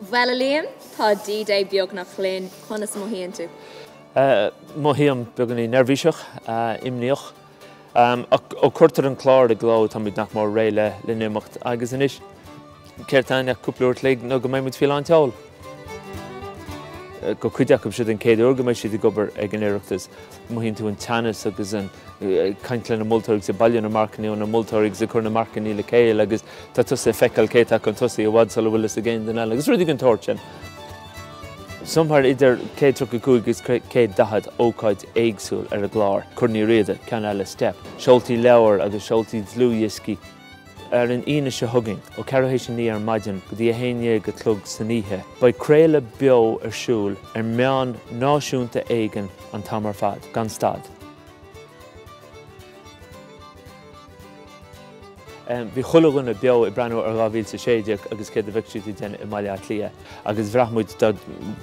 Bheile líon tá D-Day beag nach Linn chuna sa mohian tú. Mohiam beganí nervhíiseach, imníoch. Ó cuirtar an clár a gló tá muid nach mór réile le imeacht agus inis. Ceirtáine cúplaúirt le nó go mé muid fiáin teáil. Go cuideach siad an céad uair go mé siad gobar ag an Oireachtas. Mohíonn tú an teannas agus an caintlean na mBaile sa bailíon na marcaní ó na mBaile sa chur na marcaní le céil agus tá tusa feiceáil céiteach an tusaí a bhd sala bhfuil a géin den eile. Agus rudig an tóirtean. Somhar idir 135 gus 110 ócáid éagsúil ar a glár, curní riada, cean eile step. Seoltaí leabhar agus seoltaí dlúdhioscí ar an ine se thugging ó cearthééis sin ní ar maidin go dtí a héine go clog san níthe. Ba créile beo ar siúil ar meán náisiúnta éigean an tamar fad, gan stad. Bhí chulaganna beo I breanú ar 2016 agus céad a bheith siad den mBaile Cliath. Agus bhreathmuid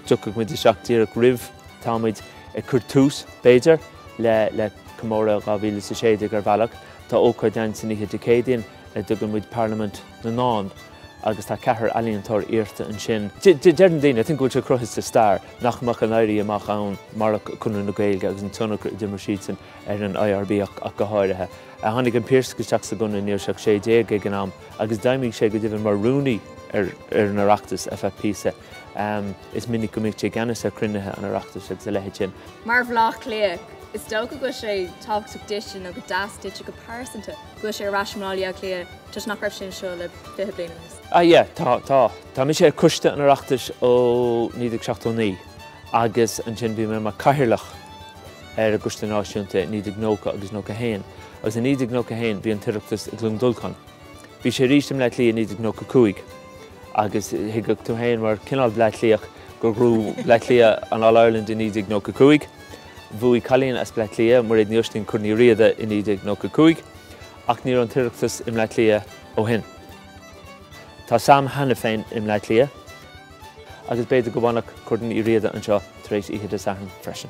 dúchah muid seachtíach ribh támuid curtús béidir le comóra 2016 ar bhealach. Tá ócáid den san níthe decéadaíon dugan muid Parliament na náin agus tá cethir ealaíontóir iarta an sin. Dearan daoine, I think go se cruthas sa stair nach mach an éirí amach ann mar chunú na Gaeilge agus an tunach dimar sítan ar an IRB ach go háirithe. A tháinig an Pierce go teach sa gona níor seach 60 ag an am agus daimigh sé go dtibh mar rúnaí ar an Oireachtas FFP-sa. Is minic go mbeadh sé ganas ar crunithe an Oireachtas ag sa leithe sin. Mar bhlach Cliath, is dócha go sé tábhachtach disin agus dastíte go páirsanna go sé raisiúnála Cliath tus nach raibh sin seo le 20 bliana. Tá. Tá mi sé cuiste an Oireachtas ó 1979 agus an sin bhí mé mar caithearlach ar a gcuiste náisiúnta 1990 agus 91. Agus in 1991 bhí an Oireachtas ag Glúmdulcan. Bhí sé rístim le lí 1995 agus hiagach tú héin mar cinál bleitliach go grú bleitlia an All-Ireland in 1995. Bhuaigh cailíonn as bleitlia mar éad níostain curní riada in 1995 ach níor an Oireachtas im leitlia ó hin. Tá Samhna féin im leitlia agus beidir go bhánach curní riada anseo tar éis iad a freisin.